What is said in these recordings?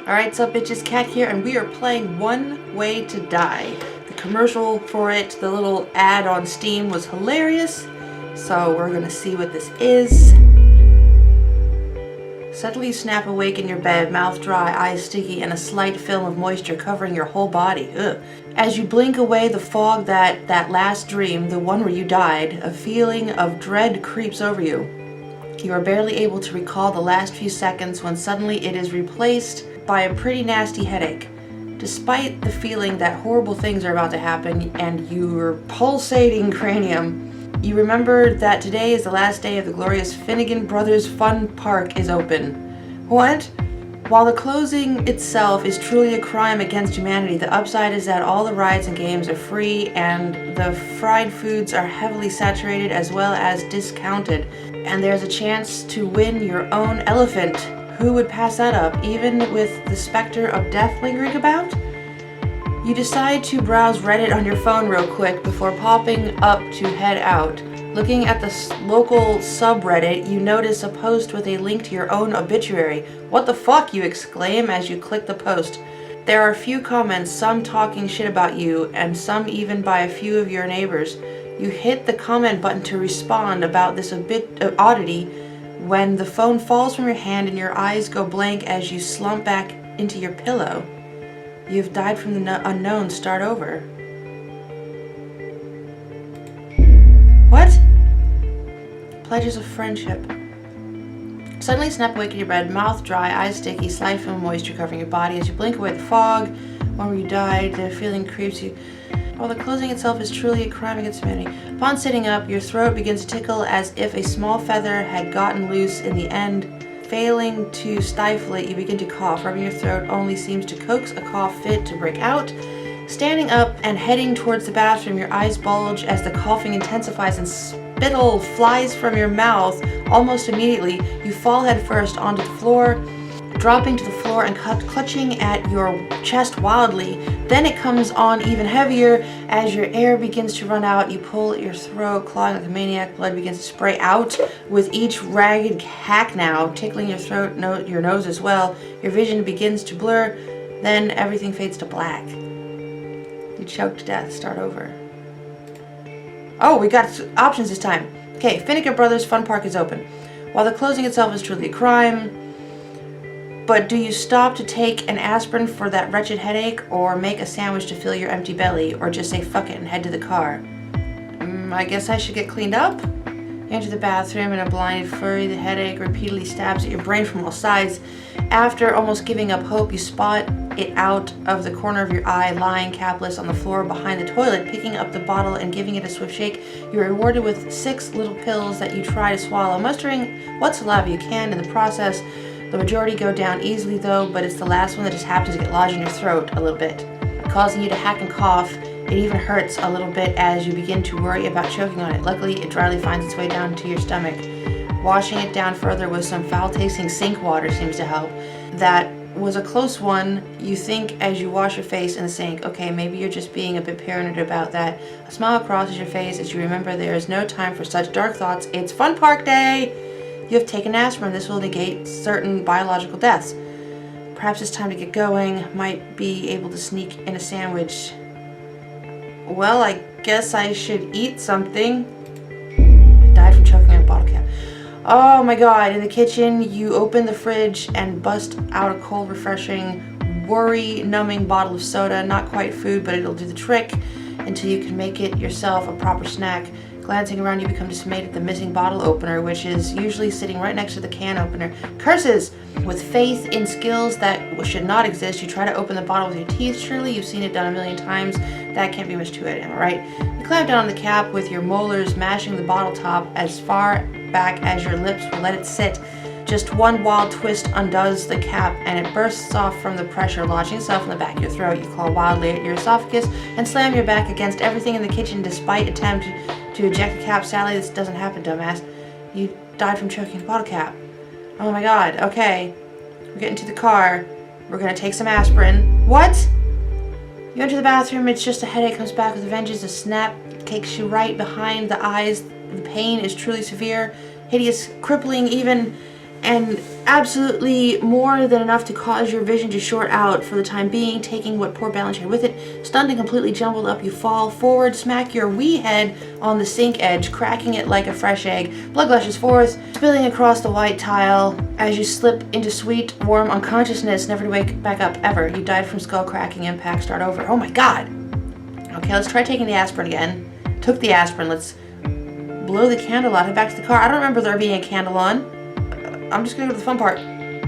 Alright, so bitches, Cat here, and we are playing One Way to Die. The commercial for it, the little ad on Steam, was hilarious, so we're gonna see what this is. Suddenly you snap awake in your bed, mouth dry, eyes sticky, and a slight film of moisture covering your whole body. Ugh. As you blink away the fog that last dream, the one where you died, a feeling of dread creeps over you. You are barely able to recall the last few seconds when suddenly it is replaced by a pretty nasty headache. Despite the feeling that horrible things are about to happen and your pulsating cranium, you remember that today is the last day of the glorious Finnegan Brothers Fun Park is open. What? While the closing itself is truly a crime against humanity, the upside is that all the rides and games are free and the fried foods are heavily saturated as well as discounted. And there's a chance to win your own elephant. Who would pass that up, even with the specter of death lingering about? You decide to browse Reddit on your phone real quick before popping up to head out. Looking at the local subreddit, you notice a post with a link to your own obituary. What the fuck, you exclaim as you click the post. There are a few comments, some talking shit about you, and some even by a few of your neighbors. You hit the comment button to respond about this oddity when the phone falls from your hand and your eyes go blank as you slump back into your pillow. You've died from the unknown. Start over. What? Pledges of friendship. Suddenly snap awake in your bed, mouth dry, eyes sticky, slight film of moisture covering your body. As you blink away the fog, one where you died, the feeling creeps you. While the closing itself is truly a crime against humanity. Upon sitting up, your throat begins to tickle as if a small feather had gotten loose in the end. Failing to stifle it, you begin to cough. Rubbing your throat only seems to coax a cough fit to break out. Standing up and heading towards the bathroom, your eyes bulge as the coughing intensifies and spittle flies from your mouth. Almost immediately, you fall headfirst onto the floor, dropping to the floor and clutching at your chest wildly. Then it comes on even heavier as your air begins to run out. You pull at your throat, clawing like a maniac. Blood begins to spray out with each ragged hack now, tickling your throat, your nose as well. Your vision begins to blur. Then everything fades to black. You choke to death. Start over. Oh, we got options this time. Okay, Finnegan Brothers Fun Park is open. While the closing itself is truly a crime, but do you stop to take an aspirin for that wretched headache, or make a sandwich to fill your empty belly, or just say fuck it and head to the car? I guess I should get cleaned up? You enter the bathroom in a blinded flurry. The headache repeatedly stabs at your brain from all sides. After almost giving up hope, you spot it out of the corner of your eye, lying capless on the floor behind the toilet. Picking up the bottle and giving it a swift shake, you're rewarded with 6 little pills that you try to swallow, mustering what saliva you can in the process. The majority go down easily though, but it's the last one that just happens to get lodged in your throat a little bit, causing you to hack and cough. It even hurts a little bit as you begin to worry about choking on it. Luckily, it dryly finds its way down to your stomach. Washing it down further with some foul-tasting sink water seems to help. That was a close one. You think as you wash your face in the sink, okay, maybe you're just being a bit paranoid about that. A smile crosses your face as you remember there is no time for such dark thoughts. It's Fun Park Day! You have taken aspirin. This will negate certain biological deaths. Perhaps it's time to get going. Might be able to sneak in a sandwich. Well, I guess I should eat something. Died from choking on a bottle cap. Oh my god. In the kitchen, you open the fridge and bust out a cold, refreshing, worry-numbing bottle of soda. Not quite food, but it'll do the trick until you can make it yourself a proper snack. Glancing around, you become dismayed at the missing bottle opener, which is usually sitting right next to the can opener. Curses! With faith in skills that should not exist, you try to open the bottle with your teeth. Surely you've seen it done a million times. That can't be much to it, am I right? You clamp down on the cap with your molars, mashing the bottle top as far back as your lips will let it sit. Just one wild twist undoes the cap and it bursts off from the pressure, launching itself in the back of your throat. You claw wildly at your esophagus and slam your back against everything in the kitchen despite attempt to eject the cap. Sadly, this doesn't happen, dumbass. You died from choking the bottle cap. Oh my god, okay. We're getting to the car. We're gonna take some aspirin. What? You enter the bathroom, it's just a headache comes back with a vengeance. A snap takes you right behind the eyes. The pain is truly severe, hideous, crippling even and absolutely more than enough to cause your vision to short out for the time being, taking what poor balance you had with it. Stunned and completely jumbled up, you fall forward, smack your wee head on the sink edge, cracking it like a fresh egg. Blood gushes forth, spilling across the white tile as you slip into sweet, warm unconsciousness, never to wake back up ever. You died from skull cracking impact. Start over. Oh my god! Okay, let's try taking the aspirin again. Took the aspirin. Let's blow the candle out. Head back to the car. I don't remember there being a candle on. I'm just gonna go to the fun part.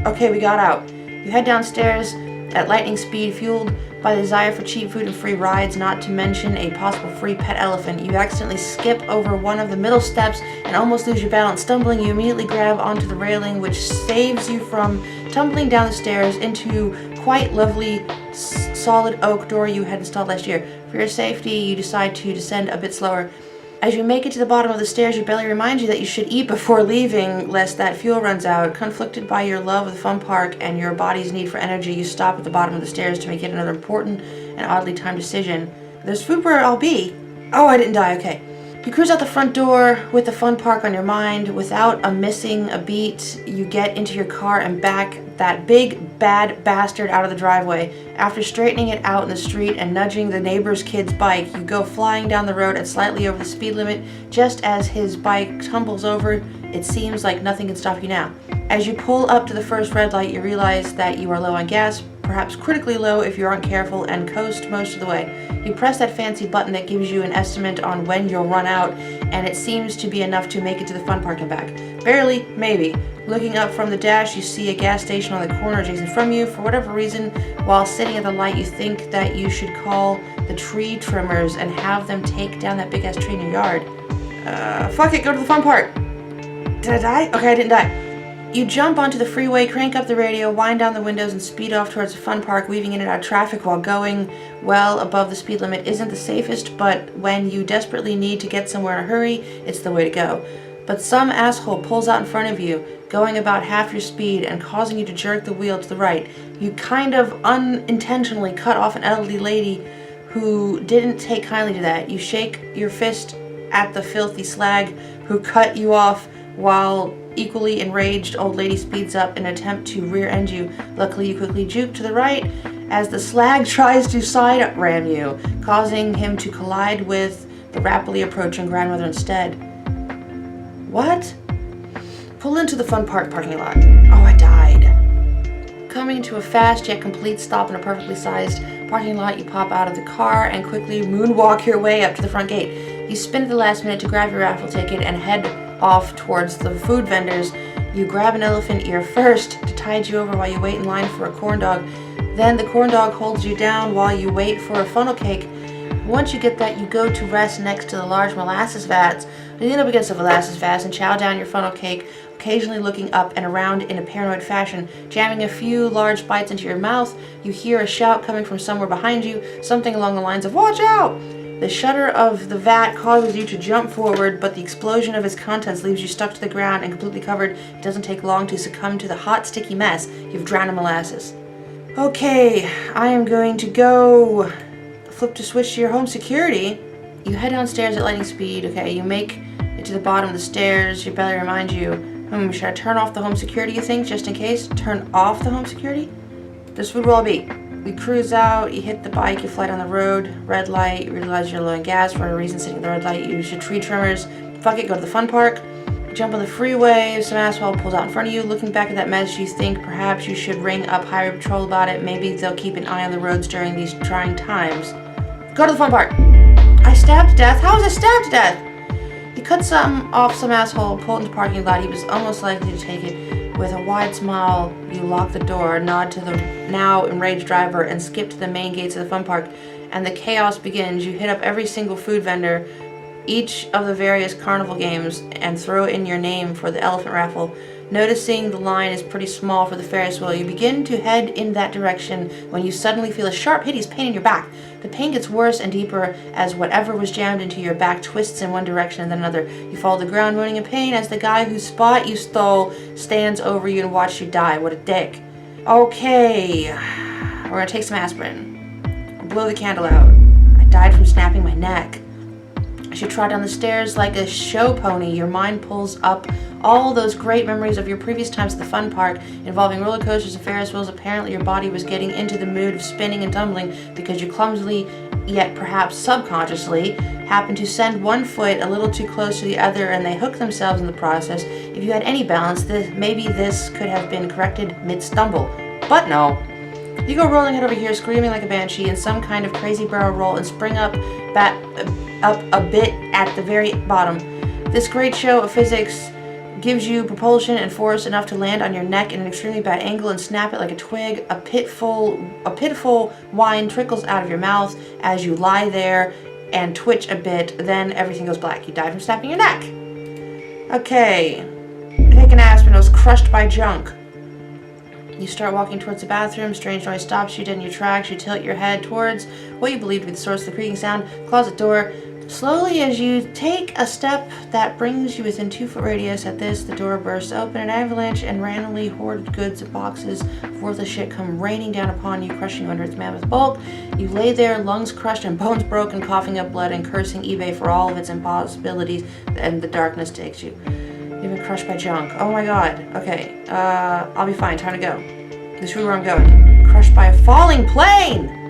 Okay, we got out. You head downstairs at lightning speed, fueled by the desire for cheap food and free rides, not to mention a possible free pet elephant. You accidentally skip over one of the middle steps and almost lose your balance. Stumbling, you immediately grab onto the railing, which saves you from tumbling down the stairs into quite lovely solid oak door you had installed last year. For your safety, you decide to descend a bit slower. As you make it to the bottom of the stairs, your belly reminds you that you should eat before leaving, lest that fuel runs out. Conflicted by your love of the fun park and your body's need for energy, you stop at the bottom of the stairs to make yet another important and oddly timed decision. There's food where I'll be. Oh, I didn't die, okay. You cruise out the front door with the fun park on your mind. Without missing a beat, you get into your car and back that big bad bastard out of the driveway. After straightening it out in the street and nudging the neighbor's kid's bike, you go flying down the road at slightly over the speed limit. Just as his bike tumbles over, it seems like nothing can stop you now. As you pull up to the first red light, you realize that you are low on gas, perhaps critically low if you aren't careful, and coast most of the way. You press that fancy button that gives you an estimate on when you'll run out, and it seems to be enough to make it to the fun park and back. Barely, maybe. Looking up from the dash, you see a gas station on the corner adjacent from you. For whatever reason, while sitting at the light, you think that you should call the tree trimmers and have them take down that big-ass tree in your yard. Fuck it, go to the fun park. Did I die? Okay, I didn't die. You jump onto the freeway, crank up the radio, wind down the windows, and speed off towards the fun park, weaving in and out of traffic while going well above the speed limit isn't the safest, but when you desperately need to get somewhere in a hurry, it's the way to go. But some asshole pulls out in front of you, going about half your speed and causing you to jerk the wheel to the right. You kind of unintentionally cut off an elderly lady who didn't take kindly to that. You shake your fist at the filthy slag who cut you off while equally enraged old lady speeds up in an attempt to rear-end you. Luckily, you quickly juke to the right as the slag tries to side ram you, causing him to collide with the rapidly approaching grandmother instead. What? Pull into the fun park parking lot. Oh, I died. Coming to a fast yet complete stop in a perfectly sized parking lot, you pop out of the car and quickly moonwalk your way up to the front gate. You spin at the last minute to grab your raffle ticket and head off towards the food vendors. You grab an elephant ear first to tide you over while you wait in line for a corn dog. Then the corn dog holds you down while you wait for a funnel cake. Once you get that, you go to rest next to the large molasses vats. You lean up against the molasses vats and chow down your funnel cake, occasionally looking up and around in a paranoid fashion. Jamming a few large bites into your mouth, you hear a shout coming from somewhere behind you, something along the lines of, "Watch out!" The shudder of the vat causes you to jump forward, but the explosion of its contents leaves you stuck to the ground and completely covered. It doesn't take long to succumb to the hot, sticky mess you've drowned in molasses. Okay, I am going to go flip to switch to your home security. You head downstairs at lightning speed. Okay, you make it to the bottom of the stairs. Your belly reminds you, should I turn off the home security, you think, just in case? Turn off the home security? This would well be. We cruise out, you hit the bike, you fly down the road, red light, you realize you're low on gas for a reason sitting at the red light, you use your tree trimmers, fuck it, go to the fun park, jump on the freeway, some asshole pulls out in front of you, looking back at that mess, you think perhaps you should ring up Highway Patrol about it, maybe they'll keep an eye on the roads during these trying times. Go to the fun park. I stabbed to death? How was I stabbed to death? You cut some off some asshole, pulled into the parking lot, he was almost likely to take it. With a wide smile, you lock the door, nod to the now enraged driver, and skip to the main gates of the fun park. And the chaos begins. You hit up every single food vendor, each of the various carnival games, and throw in your name for the elephant raffle. Noticing the line is pretty small for the Ferris wheel, you begin to head in that direction when you suddenly feel a sharp, hideous pain in your back. The pain gets worse and deeper as whatever was jammed into your back twists in one direction and then another. You fall to the ground moaning in pain as the guy whose spot you stole stands over you and watches you die. What a dick. Okay, we're gonna take some aspirin. I'll blow the candle out. I died from snapping my neck. As you trot down the stairs like a show pony, your mind pulls up All those great memories of your previous times at the fun park involving roller coasters and Ferris wheels. Apparently your body was getting into the mood of spinning and tumbling because you clumsily, yet perhaps subconsciously, happened to send one foot a little too close to the other and they hooked themselves in the process. If you had any balance, maybe this could have been corrected mid-stumble. But no. You go rolling head over here, screaming like a banshee in some kind of crazy barrel roll and spring up a bit at the very bottom. This great show of physics gives you propulsion and force enough to land on your neck in an extremely bad angle and snap it like a twig. A pitiful whine trickles out of your mouth as you lie there and twitch a bit. Then everything goes black. You die from snapping your neck. Okay. Take an aspirin. I was crushed by junk. You start walking towards the bathroom. Strange noise stops you dead in your tracks. You tilt your head towards what you believe to be the source of the creaking sound. Closet door. Slowly, as you take a step that brings you within 2-foot radius, at this, the door bursts open. An avalanche and randomly hoarded goods and boxes of worthless shit come raining down upon you, crushing you under its mammoth bulk. You lay there, lungs crushed and bones broken, coughing up blood and cursing eBay for all of its impossibilities, and the darkness takes you. You've been crushed by junk. Oh my god. Okay. I'll be fine. Time to go. This is where I'm going. Crushed by a falling plane!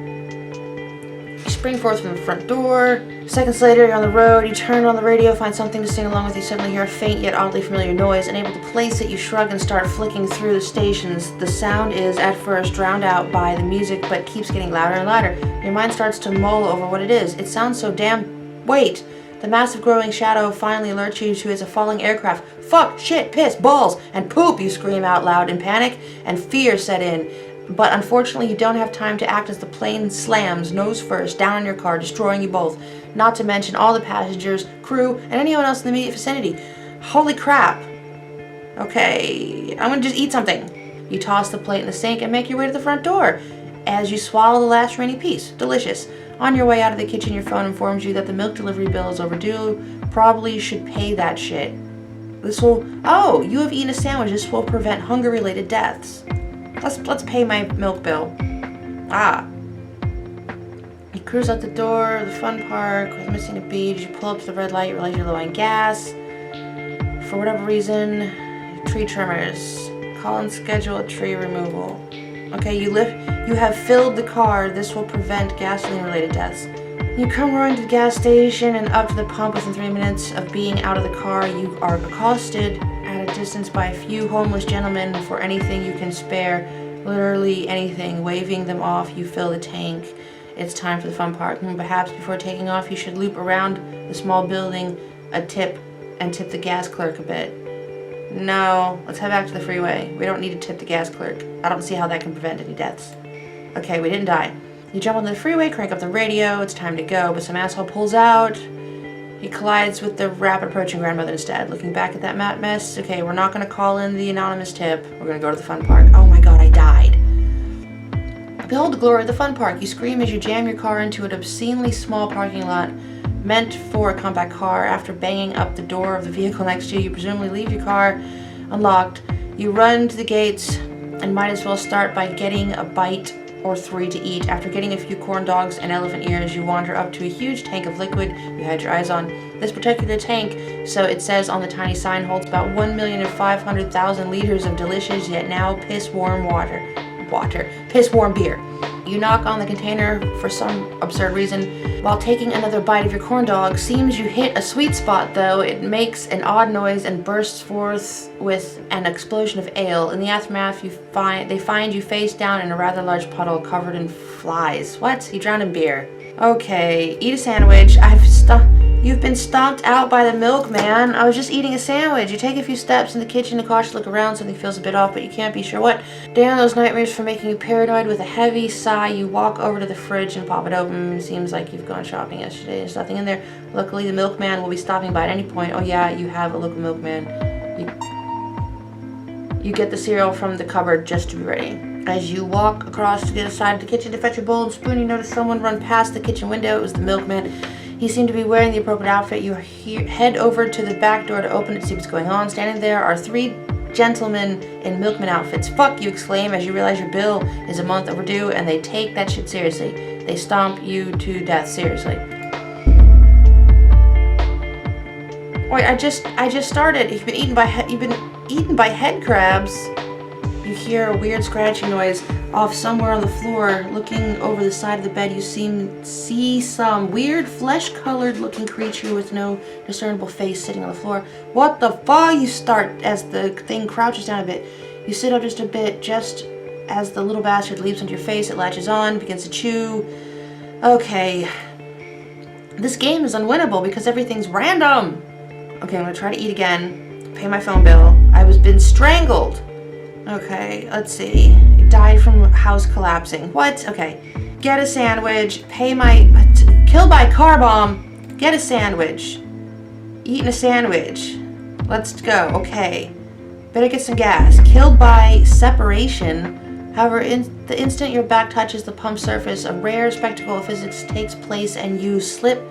You spring forth from the front door. Seconds later, you're on the road. You turn on the radio, find something to sing along with. You suddenly hear a faint yet oddly familiar noise. Unable to place it, you shrug and start flicking through the stations. The sound is, at first, drowned out by the music, but keeps getting louder and louder. Your mind starts to mull over what it is. It sounds so damn... Wait! The massive growing shadow finally alerts you to a falling aircraft. Fuck, shit, piss, balls, and poop, you scream out loud in panic, and fear set in. But unfortunately, you don't have time to act as the plane slams, nose first, down on your car, destroying you both. Not to mention all the passengers, crew, and anyone else in the immediate vicinity. Holy crap. Okay, I'm gonna just eat something. You toss the plate in the sink and make your way to the front door as you swallow the last remaining piece. Delicious. On your way out of the kitchen, your phone informs you that the milk delivery bill is overdue. Probably should pay that shit. This will... Oh, you have eaten a sandwich. This will prevent hunger-related deaths. Let's pay my milk bill. Ah. You cruise out the door of the fun park with missing a beat. You pull up to the red light. You realize you're low on gas. For whatever reason, tree trimmers. Call and schedule a tree removal. Okay, you have filled the car. This will prevent gasoline-related deaths. You come roaring to the gas station and up to the pump. Within 3 minutes of being out of the car, you are accosted at a distance by a few homeless gentlemen for anything you can spare. Literally anything. Waving them off, you fill the tank. It's time for the fun park. Perhaps before taking off, you should loop around the small building and tip the gas clerk a bit. No, let's head back to the freeway. We don't need to tip the gas clerk. I don't see how that can prevent any deaths. Okay, we didn't die. You jump on the freeway, crank up the radio, it's time to go, but some asshole pulls out. He collides with the rapid approaching grandmother instead. Looking back at that mess, okay, we're not going to call in the anonymous tip. We're going to go to the fun park. Oh my god, I died. Behold the glory of the fun park. You scream as you jam your car into an obscenely small parking lot meant for a compact car. After banging up the door of the vehicle next to you, you presumably leave your car unlocked. You run to the gates and might as well start by getting a bite or 3 to eat. After getting a few corn dogs and elephant ears, you wander up to a huge tank of liquid you had your eyes on. This particular tank, so it says on the tiny sign, holds about 1,500,000 liters of delicious yet now piss-warm piss-warm beer. You knock on the container for some absurd reason. While taking another bite of your corn dog, seems you hit a sweet spot though. It makes an odd noise and bursts forth with an explosion of ale. In the aftermath, they find you face down in a rather large puddle covered in flies. What? You drowned in beer. Okay, eat a sandwich. You've been stomped out by the milkman. I was just eating a sandwich. You take a few steps in the kitchen to cautiously look around. Something feels a bit off, but you can't be sure what. Damn those nightmares for making you paranoid. With a heavy sigh, you walk over to the fridge and pop it open. Seems like you've gone shopping yesterday. There's nothing in there. Luckily, the milkman will be stopping by at any point. Oh yeah, you have a local milkman. You get the cereal from the cupboard just to be ready. As you walk across to the other side of the kitchen to fetch a bowl and spoon, you notice someone run past the kitchen window. It was the milkman. He seemed to be wearing the appropriate outfit. You head over to the back door to open it to see what's going on. Standing there are 3 gentlemen in milkman outfits. Fuck, you exclaim as you realize your bill is a month overdue, and they take that shit seriously. They stomp you to death seriously. Wait, I just started. You've been eaten by head crabs. You hear a weird scratching noise off somewhere on the floor. Looking over the side of the bed, you see some weird flesh-colored looking creature with no discernible face sitting on the floor. What the fuck? You start as the thing crouches down a bit. You sit up just a bit, just as the little bastard leaps onto your face. It latches on, begins to chew. Okay. This game is unwinnable because everything's random. Okay, I'm gonna try to eat again. Pay my phone bill. Been strangled. Okay, let's see. He died from house collapsing. What? Okay. Get a sandwich. Killed by a car bomb. Get a sandwich. Eating a sandwich. Let's go. Okay. Better get some gas. Killed by separation. However, in the instant your back touches the pump surface, a rare spectacle of physics takes place and you slip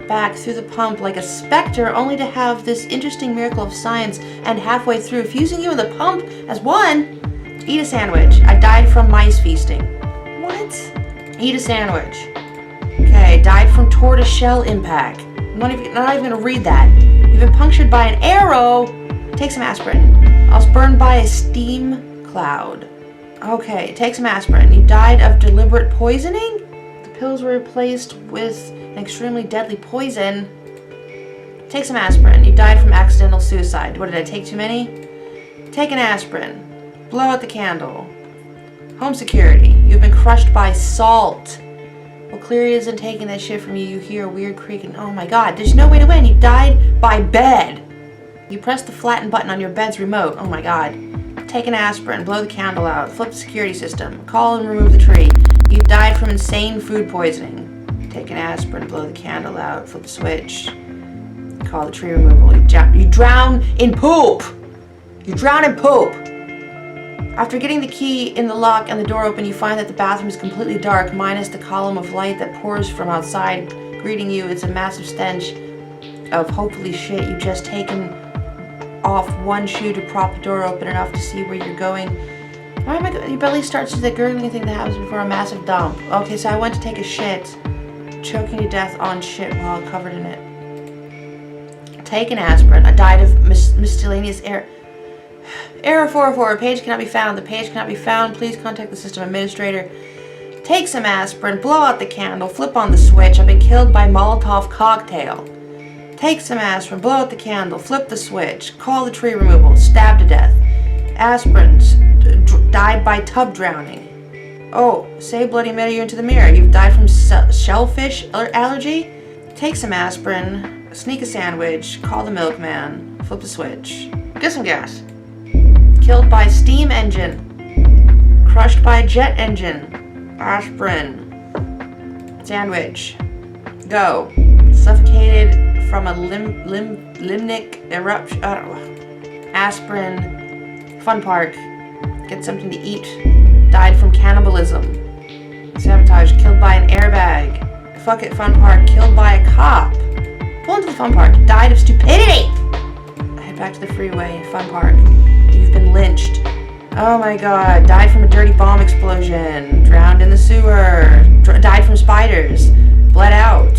back through the pump like a specter, only to have this interesting miracle of science and halfway through, fusing you and the pump as one. Eat a sandwich. I died from mice feasting. What? Eat a sandwich. Okay, died from tortoiseshell impact. I'm not even gonna read that. You've been punctured by an arrow. Take some aspirin. I was burned by a steam cloud. Okay, take some aspirin. You died of deliberate poisoning? The pills were replaced with an extremely deadly poison. Take some aspirin. You died from accidental suicide. What, did I take too many? Take an aspirin. Blow out the candle. Home security. You've been crushed by salt. Well, Cleary isn't taking that shit from you. You hear a weird creaking. Oh my god, there's no way to win. You died by bed. You press the flatten button on your bed's remote. Oh my god. Take an aspirin. Blow the candle out. Flip the security system. Call and remove the tree. You died from insane food poisoning. Take an aspirin. Blow the candle out. Flip the switch. Call the tree removal. You drown in poop. You drown in poop. After getting the key in the lock and the door open, you find that the bathroom is completely dark, minus the column of light that pours from outside. Greeting you, it's a massive stench of hopefully shit. You've just taken off one shoe to prop the door open enough to see where you're going. Why am I your belly starts to the gurgling thing that happens before a massive dump. Okay, so I went to take a shit, choking to death on shit while covered in it. Take an aspirin. I died of miscellaneous air. Error 404. A page cannot be found. The page cannot be found. Please contact the system administrator. Take some aspirin. Blow out the candle. Flip on the switch. I've been killed by Molotov cocktail. Take some aspirin. Blow out the candle. Flip the switch. Call the tree removal. Stabbed to death. Aspirins. Died by tub drowning. Oh, say Bloody Mary you into the mirror. You've died from shellfish allergy. Take some aspirin. Sneak a sandwich. Call the milkman. Flip the switch. Get some gas. Killed by steam engine. Crushed by jet engine. Aspirin. Sandwich. Go. Suffocated from a limbic eruption. Aspirin. Fun park. Get something to eat. Died from cannibalism. Sabotage. Killed by an airbag. Fuck it, fun park. Killed by a cop. Pull into the fun park. Died of stupidity. Head back to the freeway. Fun park. You've been lynched. Oh my god. Died from a dirty bomb explosion. Drowned in the sewer. Died from spiders. Bled out.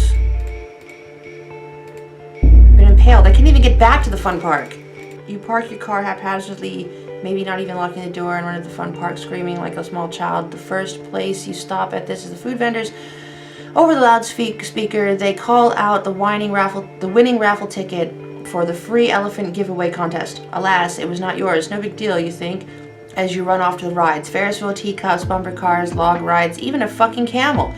Been impaled. I can't even get back to the fun park. You park your car haphazardly, maybe not even locking the door, and run into the fun park screaming like a small child. The first place you stop at this is the food vendors. Over the loudspeaker, they call out the winning raffle ticket for the free elephant giveaway contest. Alas, it was not yours. No big deal, you think, as you run off to the rides. Ferris wheel, teacups, bumper cars, log rides, even a fucking camel.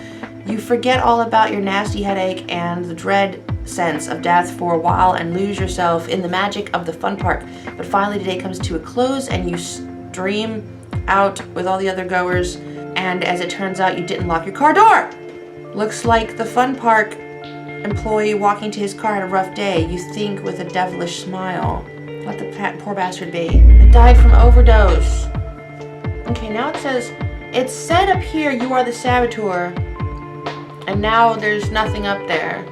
You forget all about your nasty headache and the dread sense of death for a while and lose yourself in the magic of the fun park. But finally the day comes to a close and you stream out with all the other goers, and as it turns out, you didn't lock your car door. Looks like the fun park employee walking to his car had a rough day, you think with a devilish smile. Let the poor bastard be. It died from overdose. Okay, now it said up here you are the saboteur, and now there's nothing up there.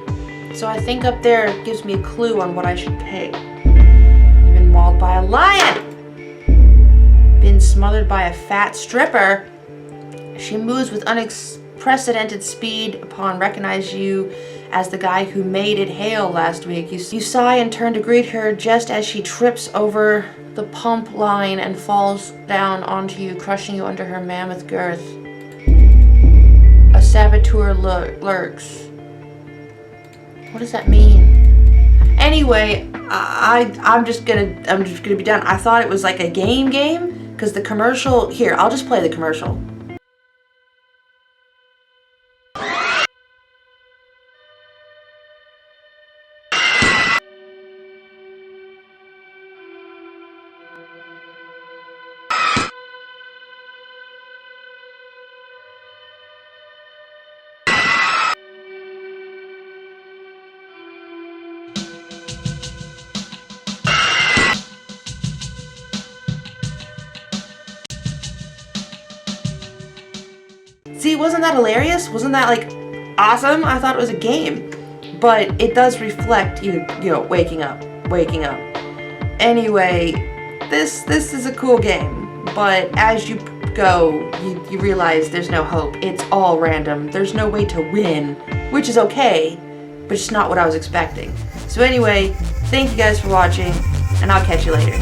So I think up there gives me a clue on what I should pick. You've been mauled by a lion. Been smothered by a fat stripper. She moves with unprecedented speed upon recognize you as the guy who made it hail last week. You sigh and turn to greet her just as she trips over the pump line and falls down onto you, crushing you under her mammoth girth. A saboteur lurks. What does that mean? Anyway, I'm just gonna be done. I thought it was like a game, because the commercial, here, I'll just play the commercial. See, wasn't that hilarious? Wasn't that like awesome? I thought it was a game, but it does reflect you know, waking up. Anyway, this is a cool game, but as you go, you realize there's no hope. It's all random. There's no way to win, which is okay, but it's not what I was expecting. So anyway, thank you guys for watching, and I'll catch you later.